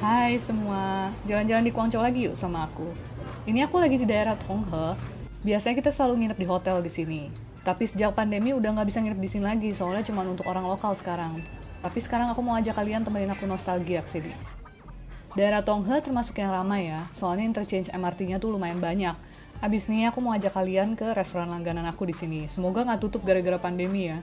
Hai semua, jalan-jalan di Guangzhou lagi yuk sama aku. Ini aku lagi di daerah Tonghe. Biasanya kita selalu nginep di hotel di sini. Tapi sejak pandemi udah nggak bisa nginep di sini lagi, soalnya cuma untuk orang lokal sekarang. Tapi sekarang aku mau ajak kalian temenin aku nostalgia ke sini. Daerah Tonghe termasuk yang ramai ya, soalnya interchange MRT-nya tuh lumayan banyak. Abis ini aku mau ajak kalian ke restoran langganan aku di sini. Semoga nggak tutup gara-gara pandemi ya.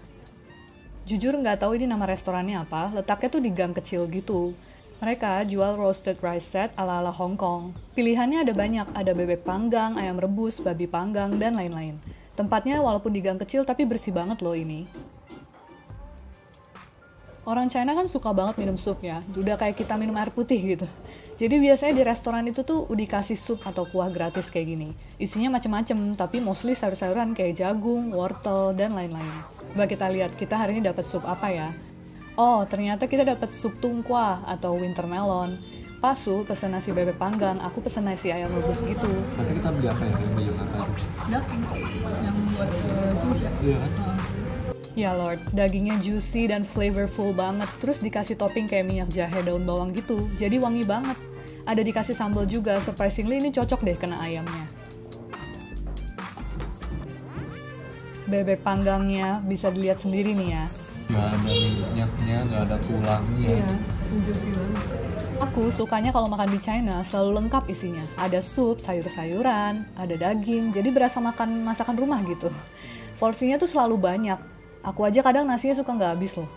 Jujur nggak tahu ini nama restorannya apa, letaknya tuh di gang kecil gitu. Mereka jual roasted rice set ala-ala Hong Kong. Pilihannya ada banyak, ada bebek panggang, ayam rebus, babi panggang, dan lain-lain. Tempatnya walaupun di gang kecil tapi bersih banget loh ini. Orang China kan suka banget minum sup ya, udah kayak kita minum air putih gitu. Jadi biasanya di restoran itu tuh dikasih sup atau kuah gratis kayak gini. Isinya macem-macem, tapi mostly sayur-sayuran kayak jagung, wortel, dan lain-lain. Coba kita lihat, kita hari ini dapat sup apa ya? Oh, ternyata kita dapat sup tungkwa atau winter melon. Pasu pesen nasi bebek panggang, aku pesen nasi ayam rebus gitu. Nanti kita beli apa ya? Yang beli yang apa itu? Daging yang buat sus ya? Iya kan? Ya Lord, dagingnya juicy dan flavorful banget. Terus dikasih topping kayak minyak jahe daun bawang gitu. Jadi wangi banget. Ada dikasih sambal juga, surprisingly ini cocok deh kena ayamnya. Bebek panggangnya bisa dilihat sendiri nih ya. Gak ada minyaknya, gak ada tulangnya. juicy banget. Aku sukanya kalau makan di China selalu lengkap isinya. Ada sup, sayur-sayuran, ada daging, jadi berasa makan masakan rumah gitu. Porsinya tuh selalu banyak. Aku aja kadang nasinya suka nggak habis loh.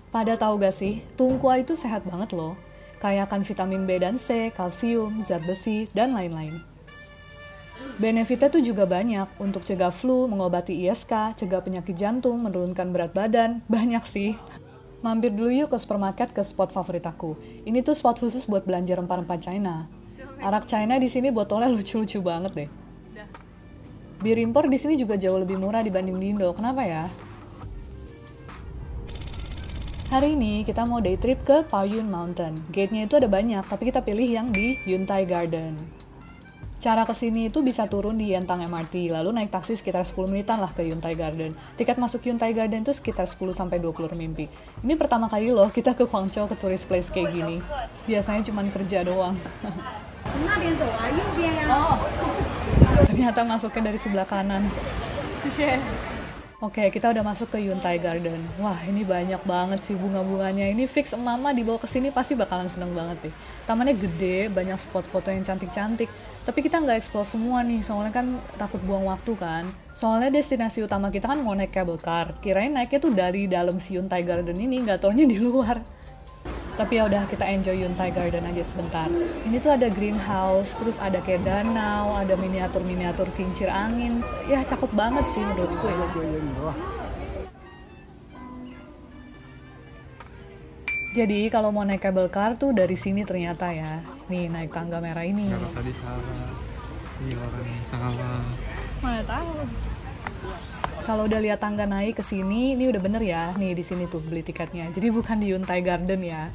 Pada tahu gak sih, tungkua itu sehat banget loh. Kaya akan vitamin B dan C, kalsium, zat besi, dan lain-lain. Benefitnya tuh juga banyak untuk cegah flu, mengobati ISK, cegah penyakit jantung, menurunkan berat badan, banyak sih. Mampir dulu yuk ke supermarket ke spot favorit aku. Ini tuh spot khusus buat belanja rempah-rempah China. Arak China di sini botolnya lucu-lucu banget deh. Bir impor di sini juga jauh lebih murah dibanding di Indo. Kenapa ya? Hari ini kita mau day trip ke Taoyuan Mountain. Gate-nya itu ada banyak, tapi kita pilih yang di Yuntai Garden. Cara kesini itu bisa turun di Yentang MRT, lalu naik taksi sekitar 10 menitan lah ke Yuntai Garden. Tiket masuk Yuntai Garden itu sekitar 10-20 renminbi. Ini pertama kali loh kita ke Guangzhou ke tourist place kayak gini. Biasanya cuma kerja doang. Oh, ternyata masuknya dari sebelah kanan. Oke, kita udah masuk ke Yuntai Garden. Wah, ini banyak banget sih bunga-bunganya. Ini fix mama dibawa ke sini pasti bakalan seneng banget deh. Tamannya gede, banyak spot foto yang cantik-cantik. Tapi kita nggak explore semua nih, soalnya kan takut buang waktu kan. Soalnya destinasi utama kita kan mau naik cable car. Kirain naiknya tuh dari dalam si Yuntai Garden ini, nggak taunya di luar. Tapi ya udah, kita enjoy Yuntai Garden aja sebentar. Ini tuh ada greenhouse, terus ada kayak danau, ada miniatur-miniatur kincir angin. Ya cakep banget sih menurutku ya. Jadi kalau mau naik cable car tuh dari sini ternyata ya. Nih naik tangga merah ini. Kalau tadi salah, ini orang yang salah. Mana tahu. Kalau udah lihat tangga naik ke sini, ini udah bener ya. Nih di sini tuh beli tiketnya. Jadi bukan di Yuntai Garden ya.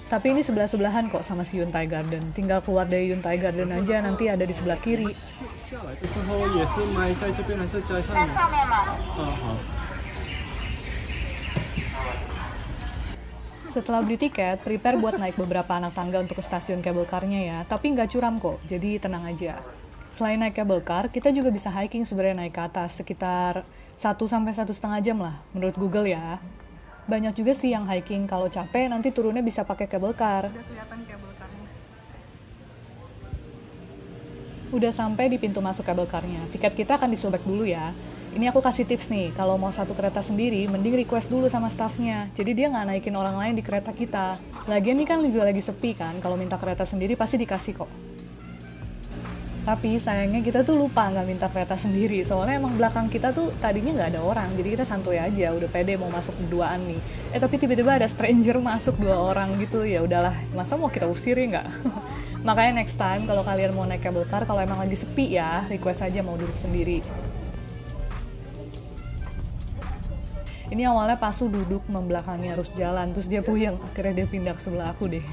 Tapi ini sebelah-sebelahan kok sama si Yuntai Garden. Tinggal keluar dari Yuntai Garden aja, nanti ada di sebelah kiri. Setelah beli tiket, prepare buat naik beberapa anak tangga untuk ke stasiun cable car-nya ya. Tapi nggak curam kok, jadi tenang aja. Selain naik cable car, kita juga bisa hiking sebenarnya naik ke atas, sekitar 1-1,5 jam lah, menurut Google ya. Banyak juga sih yang hiking, kalau capek nanti turunnya bisa pakai cable car. Udah kelihatan cable car-nya. Udah sampai di pintu masuk cable car-nya. Tiket kita akan disobek dulu ya. Ini aku kasih tips nih, kalau mau satu kereta sendiri, mending request dulu sama staffnya. Jadi dia nggak naikin orang lain di kereta kita. Lagian ini kan juga lagi sepi kan, kalau minta kereta sendiri pasti dikasih kok. Tapi sayangnya kita tuh lupa nggak minta kereta sendiri, soalnya emang belakang kita tuh tadinya nggak ada orang, jadi kita santuy aja, udah pede mau masuk berduaan nih. Tapi tiba-tiba ada stranger masuk 2 orang gitu, ya udahlah, masa mau kita usir ya nggak? Makanya next time kalau kalian mau naik cable car, kalau emang lagi sepi ya, request aja mau duduk sendiri. Ini awalnya Pasu duduk membelakangi arus jalan, terus dia puyeng, akhirnya dia pindah ke sebelah aku deh.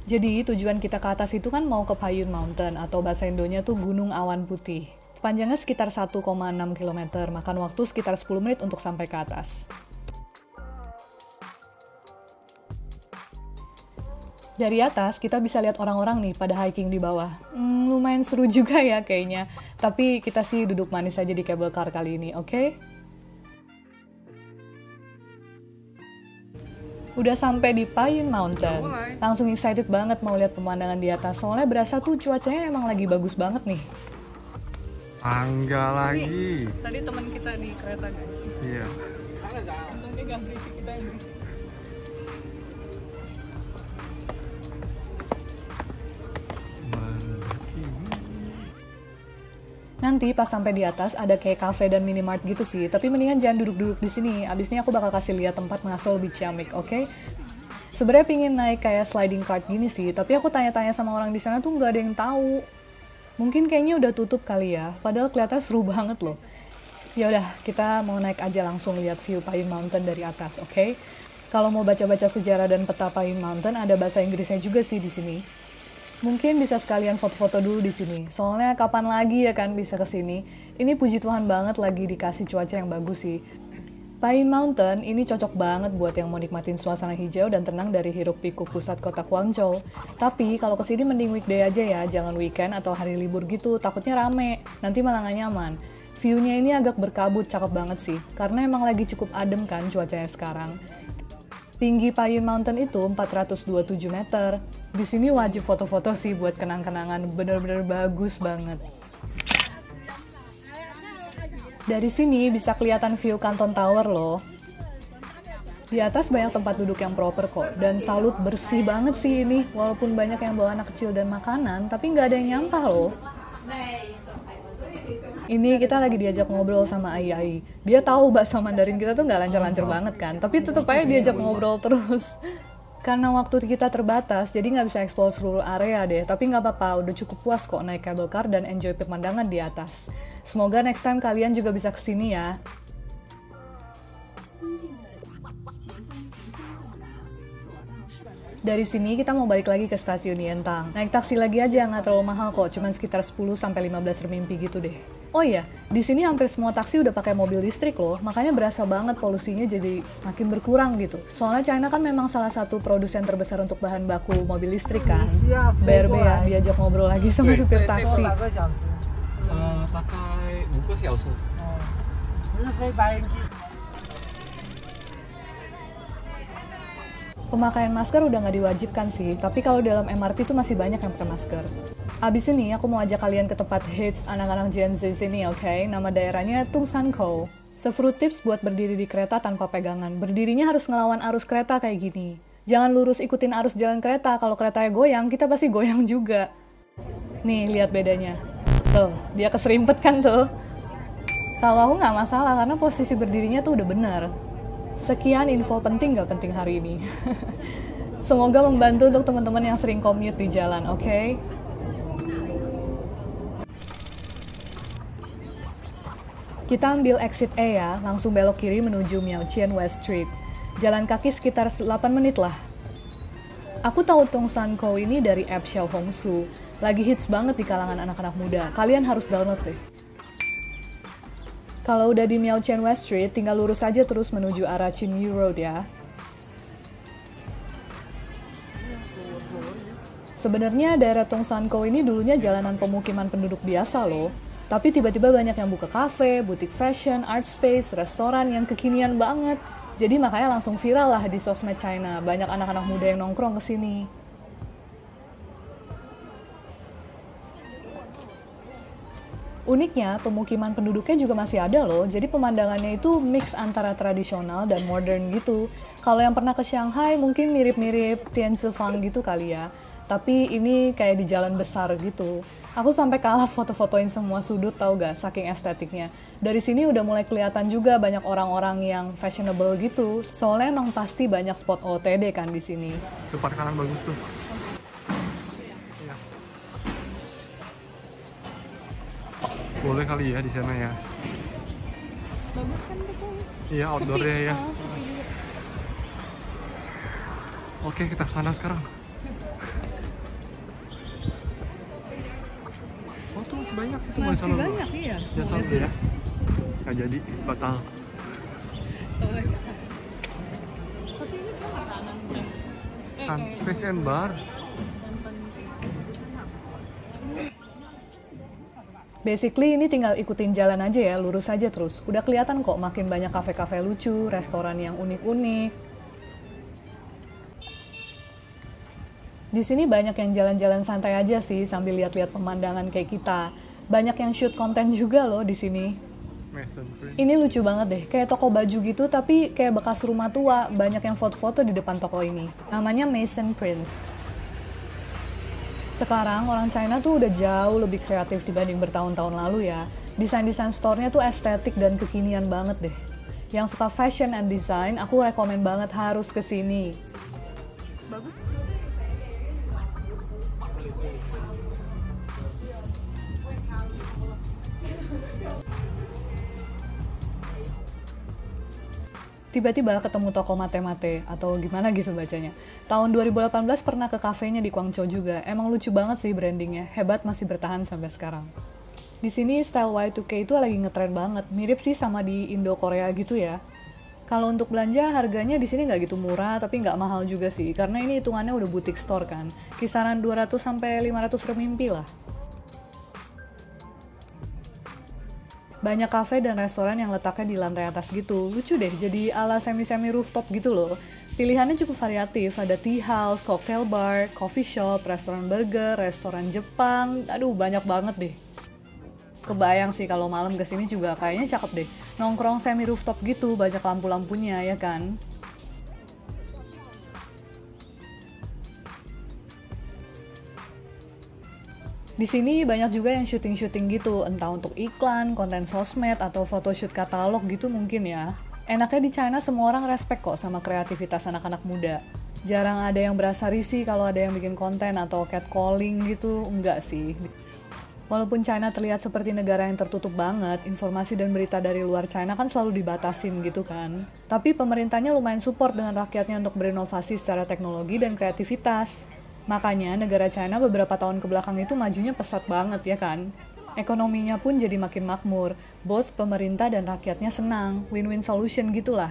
Jadi tujuan kita ke atas itu kan mau ke Taoyuan Mountain, atau bahasa Indonya tuh Gunung Awan Putih. Panjangnya sekitar 1,6 km, makan waktu sekitar 10 menit untuk sampai ke atas. Dari atas kita bisa lihat orang-orang nih pada hiking di bawah. Lumayan seru juga ya kayaknya. Tapi kita sih duduk manis aja di cable car kali ini, oke? Udah sampai di Payun Mountain. Langsung excited banget mau lihat pemandangan di atas. Soalnya berasa tuh cuacanya emang lagi bagus banget nih. Tangga lagi. Tadi teman kita di kereta guys. Iya. Untungnya gak berisik, kita yang berisik. Nanti pas sampai di atas ada kayak cafe dan minimart gitu sih, tapi mendingan jangan duduk-duduk di sini. Abis ini aku bakal kasih lihat tempat ngaso lebih ciamik, oke? Sebenarnya pingin naik kayak sliding cart gini sih, tapi aku tanya-tanya sama orang di sana tuh nggak ada yang tahu. Mungkin kayaknya udah tutup kali ya, padahal kelihatan seru banget loh. Ya udah, kita mau naik aja langsung lihat view Payun Mountain dari atas, oke? Kalau mau baca-baca sejarah dan peta Payun Mountain ada bahasa Inggrisnya juga sih di sini. Mungkin bisa sekalian foto-foto dulu di sini. Soalnya kapan lagi ya kan bisa ke sini? Ini puji Tuhan banget lagi dikasih cuaca yang bagus sih. Payun Mountain ini cocok banget buat yang mau nikmatin suasana hijau dan tenang dari hiruk-pikuk pusat kota Guangzhou. Tapi kalau kesini mending weekday aja ya, jangan weekend atau hari libur gitu, takutnya rame, nanti malah gak nyaman. View-nya ini agak berkabut, cakep banget sih, karena emang lagi cukup adem kan cuacanya sekarang. Tinggi Payun Mountain itu 427 meter. Di sini wajib foto-foto sih buat kenang-kenangan, bener-bener bagus banget. Dari sini bisa kelihatan view Canton Tower loh. Di atas banyak tempat duduk yang proper kok, dan salut bersih banget sih ini. Walaupun banyak yang bawa anak kecil dan makanan, tapi nggak ada yang nyampah loh. Ini kita lagi diajak ngobrol sama Ai. Dia tahu bahasa Mandarin kita tuh nggak lancar-lancar banget kan, tapi tetep aja diajak ngobrol terus. Karena waktu kita terbatas, jadi nggak bisa explore seluruh area deh. Tapi nggak apa-apa, udah cukup puas kok naik cable car dan enjoy pemandangan di atas. Semoga next time kalian juga bisa kesini ya. Dari sini kita mau balik lagi ke stasiun Yentang. Naik taksi lagi aja, nggak terlalu mahal kok, cuman sekitar 10-15 renminbi gitu deh. Oh iya, di sini hampir semua taksi udah pakai mobil listrik loh, makanya berasa banget polusinya jadi makin berkurang gitu. Soalnya China kan memang salah satu produsen terbesar untuk bahan baku mobil listrik kan. BRB ya, diajak ngobrol lagi sama supir taksi. Pakai buku sih also. Pemakaian masker udah nggak diwajibkan sih, tapi kalau dalam MRT itu masih banyak yang pakai masker. Abis ini aku mau ajak kalian ke tempat hits anak-anak Gen Z sini, oke? Nama daerahnya Tungshankou. Several tips buat berdiri di kereta tanpa pegangan. Berdirinya harus ngelawan arus kereta kayak gini. Jangan lurus ikutin arus jalan kereta, kalau keretanya goyang, kita pasti goyang juga. Nih, lihat bedanya. Tuh, dia keserimpet kan tuh. Kalau aku nggak masalah, karena posisi berdirinya tuh udah bener. Sekian info penting gak penting hari ini. Semoga membantu untuk teman-teman yang sering commute di jalan, oke? Kita ambil exit E ya, langsung belok kiri menuju Miaoqian West Street. Jalan kaki sekitar 8 menit lah. Aku tahu Tungshankou ini dari app Xiaohongshu. Lagi hits banget di kalangan anak-anak muda. Kalian harus download deh. Kalau udah di Miaoqian West Street, tinggal lurus aja terus menuju arah Qinyu Road ya. Sebenarnya daerah Tungshankou ini dulunya jalanan pemukiman penduduk biasa loh. Tapi tiba-tiba banyak yang buka kafe, butik fashion, art space, restoran yang kekinian banget. Jadi makanya langsung viral lah di sosmed China. Banyak anak-anak muda yang nongkrong ke sini. Uniknya, pemukiman penduduknya juga masih ada loh, jadi pemandangannya itu mix antara tradisional dan modern gitu. Kalau yang pernah ke Shanghai mungkin mirip-mirip Tianzifang gitu kali ya, tapi ini kayak di jalan besar gitu. Aku sampai kalah foto-fotoin semua sudut, tau gak, saking estetiknya. Dari sini udah mulai kelihatan juga banyak orang-orang yang fashionable gitu, soalnya emang pasti banyak spot OOTD kan di sini. Depan kanan bagus tuh. Boleh kali ya di sana ya. Bagus kan betul? Iya, outdoornya ya. Oke, kita kesana sekarang. Oh, tuh masih banyak sih tuh. Masih banyak, iya. Ya, salah ya. Nggak jadi, batal. Tapi ini kan makanan. Face and bar. Basically ini tinggal ikutin jalan aja ya, lurus aja terus. Udah kelihatan kok makin banyak kafe-kafe lucu, restoran yang unik-unik. Di sini banyak yang jalan-jalan santai aja sih sambil lihat-lihat pemandangan kayak kita. Banyak yang shoot konten juga loh di sini. Mason Prince. Ini lucu banget deh, kayak toko baju gitu tapi kayak bekas rumah tua. Banyak yang foto-foto di depan toko ini. Namanya Mason Prince. Sekarang orang China tuh udah jauh lebih kreatif dibanding bertahun-tahun lalu ya. Desain-desain store-nya tuh estetik dan kekinian banget deh. Yang suka fashion and design, aku rekomen banget harus ke sini. Bagus. Tiba-tiba ketemu toko mate-mate atau gimana gitu bacanya. Tahun 2018 pernah ke kafenya di Guangzhou juga. Emang lucu banget sih brandingnya, hebat masih bertahan sampai sekarang. Di sini style Y2K itu lagi ngetren banget, mirip sih sama di Indo Korea gitu ya. Kalau untuk belanja harganya di sini nggak gitu murah tapi nggak mahal juga sih, karena ini hitungannya udah boutique store kan, kisaran 200 sampai 500 renminbi lah. Banyak kafe dan restoran yang letaknya di lantai atas gitu. Lucu deh, jadi ala semi-semi rooftop gitu loh. Pilihannya cukup variatif, ada tea house, cocktail bar, coffee shop, restoran burger, restoran Jepang. Aduh, banyak banget deh. Kebayang sih kalau malam kesini juga kayaknya cakep deh. Nongkrong semi rooftop gitu, banyak lampu-lampunya ya kan? Di sini banyak juga yang syuting-syuting gitu, entah untuk iklan, konten sosmed, atau photoshoot katalog gitu mungkin ya. Enaknya di China semua orang respect kok sama kreativitas anak-anak muda. Jarang ada yang berasa risih kalau ada yang bikin konten atau catcalling gitu, enggak sih. Walaupun China terlihat seperti negara yang tertutup banget, informasi dan berita dari luar China kan selalu dibatasin gitu kan. Tapi pemerintahnya lumayan support dengan rakyatnya untuk berinovasi secara teknologi dan kreativitas. Makanya negara China beberapa tahun kebelakang itu majunya pesat banget ya kan. Ekonominya pun jadi makin makmur, both pemerintah dan rakyatnya senang, win-win solution gitulah.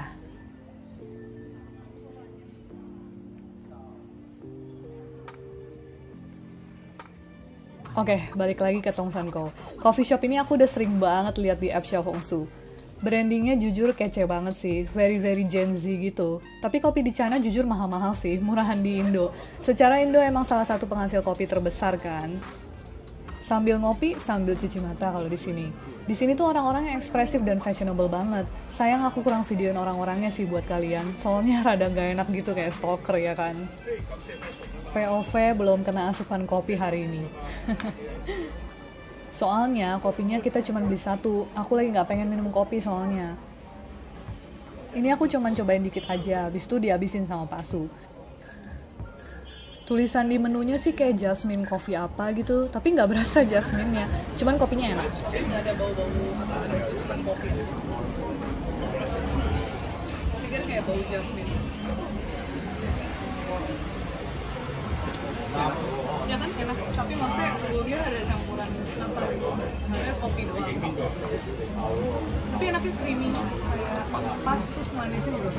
Oke, balik lagi ke Tong San Kou. Coffee shop ini aku udah sering banget lihat di app Xiaohongshu. Brandingnya jujur kece banget sih, very Gen Z gitu. Tapi kopi di China jujur mahal-mahal sih, murahan di Indo. Secara Indo emang salah satu penghasil kopi terbesar kan. Sambil ngopi, sambil cuci mata kalau di sini. Di sini tuh orang-orang yang ekspresif dan fashionable banget. Sayang aku kurang videoin orang-orangnya sih buat kalian, soalnya rada gak enak gitu kayak stalker ya kan. POV belum kena asupan kopi hari ini. Soalnya kopinya kita cuma beli satu, aku lagi nggak pengen minum kopi soalnya. Ini aku cuma cobain dikit aja, habis itu dihabisin sama Pak Su. Tulisan di menunya sih kayak jasmine coffee apa gitu, tapi nggak berasa jasmine-nya, cuman kopinya enak. Nggak ada bau-bau cuman kopi. Pikir kayak bau jasmine. Ya kan enak, tapi maksudnya dia ada campuran apa gitu, maksudnya kopi doang. Tapi enaknya creamy, kayak pas terus manisnya juga.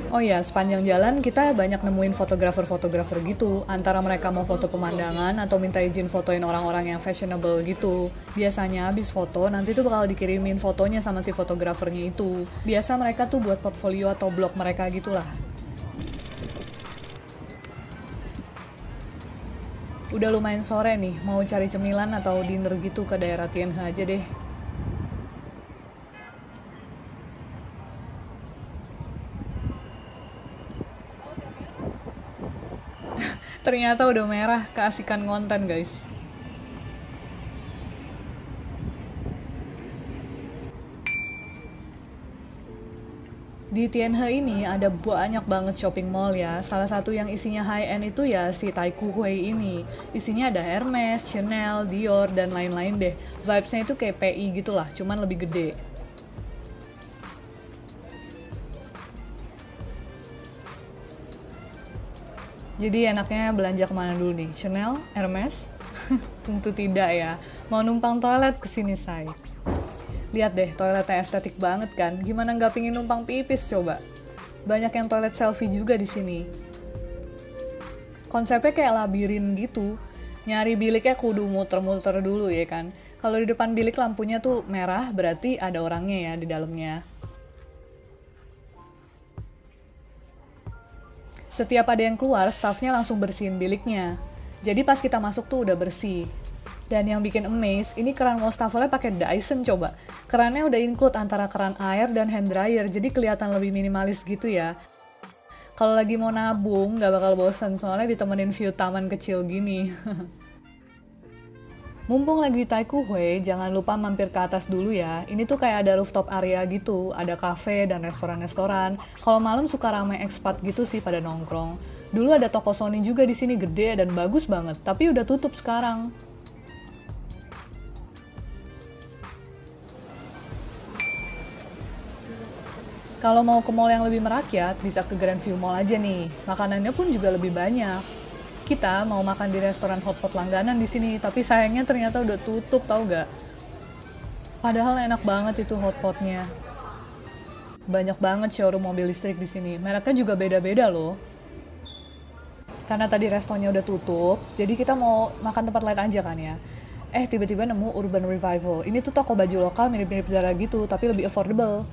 Oh ya, sepanjang jalan kita banyak nemuin fotografer-fotografer gitu. Antara mereka mau foto pemandangan atau minta izin fotoin orang-orang yang fashionable gitu. Biasanya habis foto, nanti tuh bakal dikirimin fotonya sama si fotografernya itu. Biasa mereka tuh buat portfolio atau blog mereka gitulah. Udah lumayan sore nih, mau cari cemilan atau dinner gitu ke daerah Tianhe aja deh. Ternyata udah merah, keasikan ngonten guys. Di Tianhe ini ada banyak banget shopping mall ya. Salah satu yang isinya high-end itu ya si Taikoo Hui ini. Isinya ada Hermes, Chanel, Dior, dan lain-lain deh. Vibes-nya itu kayak PI gitu lah, cuman lebih gede. Jadi enaknya belanja kemana dulu nih? Chanel? Hermes? Tentu tidak ya. Mau numpang toilet kesini say. Lihat deh, toiletnya estetik banget kan? Gimana nggak pingin numpang pipis coba? Banyak yang toilet selfie juga di sini. Konsepnya kayak labirin gitu. Nyari biliknya kudu muter-muter dulu ya kan. Kalau di depan bilik lampunya tuh merah, berarti ada orangnya ya di dalamnya. Setiap ada yang keluar, staffnya langsung bersihin biliknya. Jadi pas kita masuk tuh udah bersih. Dan yang bikin amaze, ini keran wastafelnya pakai Dyson coba. Kerannya udah include antara keran air dan hand dryer, jadi kelihatan lebih minimalis gitu ya. Kalau lagi mau nabung, gak bakal bosan soalnya ditemenin view taman kecil gini. Mumpung lagi di Taikoo Hui, jangan lupa mampir ke atas dulu ya. Ini tuh kayak ada rooftop area gitu, ada cafe dan restoran-restoran. Kalau malam suka ramai expat gitu sih pada nongkrong. Dulu ada toko Sony juga di sini gede dan bagus banget, tapi udah tutup sekarang. Kalau mau ke mall yang lebih merakyat, bisa ke Grandview Mall aja nih. Makanannya pun juga lebih banyak. Kita mau makan di restoran hotpot langganan di sini, tapi sayangnya ternyata udah tutup, tau gak? Padahal enak banget itu hotpotnya. Banyak banget showroom mobil listrik di sini. Mereknya juga beda-beda loh. Karena tadi restonya udah tutup, jadi kita mau makan tempat lain aja kan ya. Tiba-tiba nemu Urban Revival. Ini tuh toko baju lokal mirip-mirip Zara gitu, tapi lebih affordable.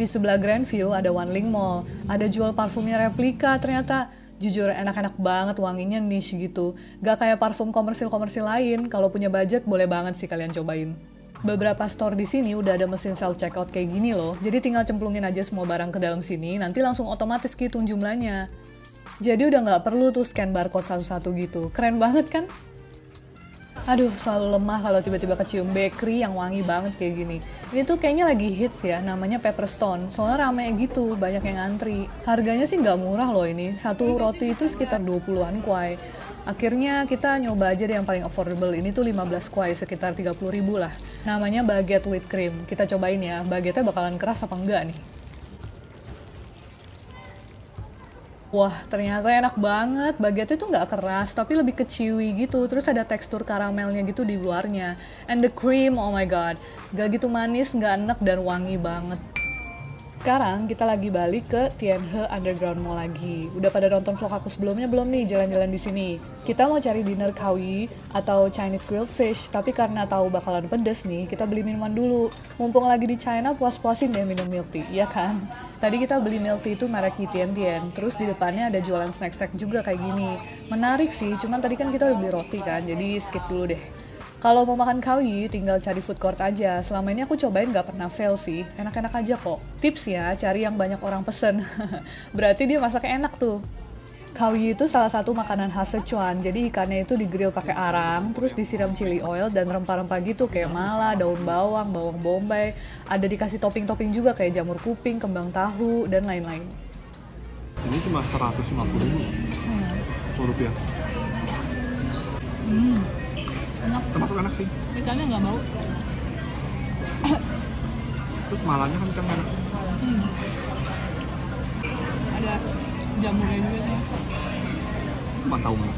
Di sebelah Grandview ada Wanling Mall, ada jual parfumnya replika ternyata. Jujur enak-enak banget, wanginya niche gitu. Gak kayak parfum komersil-komersil lain, kalau punya budget boleh banget sih kalian cobain. Beberapa store di sini udah ada mesin self checkout kayak gini loh, jadi tinggal cemplungin aja semua barang ke dalam sini, nanti langsung otomatis hitung jumlahnya. Jadi udah nggak perlu tuh scan barcode satu-satu gitu, keren banget kan? Aduh, selalu lemah kalau tiba-tiba kecium bakery yang wangi banget kayak gini. Ini tuh kayaknya lagi hits ya, namanya Pepperstone. Soalnya rame gitu, banyak yang ngantri. Harganya sih nggak murah loh ini. Satu roti itu sekitar 20-an kuai. Akhirnya kita nyoba aja deh yang paling affordable. Ini tuh 15 kuai, sekitar 30.000 lah. Namanya baguette with cream. Kita cobain ya, baguette-nya bakalan keras apa enggak nih. Wah, ternyata enak banget. Baguette itu nggak keras, tapi lebih ke chewy gitu. Terus ada tekstur karamelnya gitu di luarnya. And the cream, oh my god. Gak gitu manis, nggak enak, dan wangi banget. Sekarang kita lagi balik ke Tianhe Underground Mall lagi. Udah pada nonton vlog aku sebelumnya belum nih jalan-jalan di sini? Kita mau cari dinner Kauyi atau Chinese grilled fish, tapi karena tahu bakalan pedes nih, kita beli minuman dulu. Mumpung lagi di China, puas-puasin deh minum milk tea, iya kan? Tadi kita beli milk tea itu merek Tian Tian, terus di depannya ada jualan snack-snack juga kayak gini. Menarik sih, cuman tadi kan kita udah beli roti kan, jadi skip dulu deh. Kalau mau makan Kauyi, tinggal cari food court aja. Selama ini aku cobain gak pernah fail sih. Enak-enak aja kok. Tips ya, cari yang banyak orang pesen. Berarti dia masaknya enak tuh. Kauyi itu salah satu makanan khas Sichuan. Jadi ikannya itu digrill pakai arang, terus disiram chili oil dan rempah-rempah gitu kayak mala, daun bawang, bawang bombay. Ada dikasih topping-topping juga kayak jamur kuping, kembang tahu, dan lain-lain. Ini cuma 150.000 rupiah. Enak. Termasuk enak sih. Ikannya nggak bau. Terus malanya kenceng enak. Ada jamurnya juga sih. Cuma tahu mana.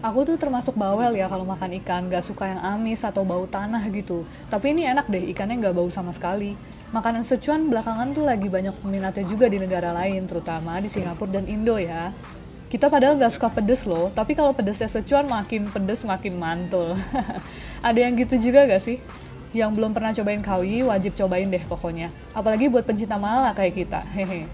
Aku tuh termasuk bawel ya kalau makan ikan, gak suka yang amis atau bau tanah gitu. Tapi ini enak deh, ikannya gak bau sama sekali. Makanan Sichuan belakangan tuh lagi banyak peminatnya juga di negara lain, terutama di Singapura dan Indo ya. Kita padahal gak suka pedes loh, tapi kalau pedesnya Sichuan makin pedes makin mantul. Ada yang gitu juga gak sih? Yang belum pernah cobain Kauyi wajib cobain deh pokoknya. Apalagi buat pencinta mala kayak kita. Hehe.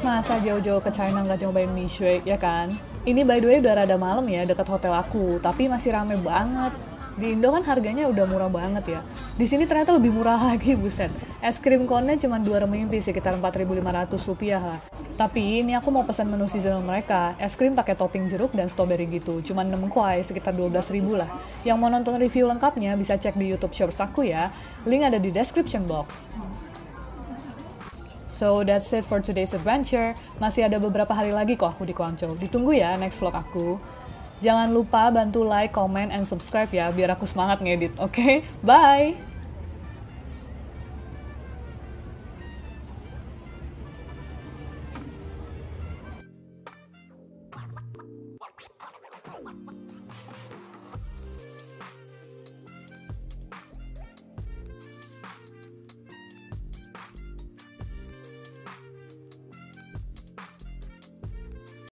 Masa jauh-jauh ke China nggak cobain mie shui, ya kan? Ini by the way udah rada malam ya dekat hotel aku, tapi masih rame banget. Di Indo kan harganya udah murah banget ya. Di sini ternyata lebih murah lagi, buset. Es krim cone-nya cuma 2 renminbi, sekitar 4.500 rupiah lah. Tapi ini aku mau pesan menu seasonal mereka. Es krim pakai topping jeruk dan strawberry gitu. Cuma 6 kuai, sekitar 12.000 lah. Yang mau nonton review lengkapnya bisa cek di YouTube Shorts aku ya. Link ada di description box. So that's it for today's adventure. Masih ada beberapa hari lagi kok aku di Guangzhou. Ditunggu ya next vlog aku. Jangan lupa bantu like, comment, and subscribe ya biar aku semangat ngedit, oke? Bye!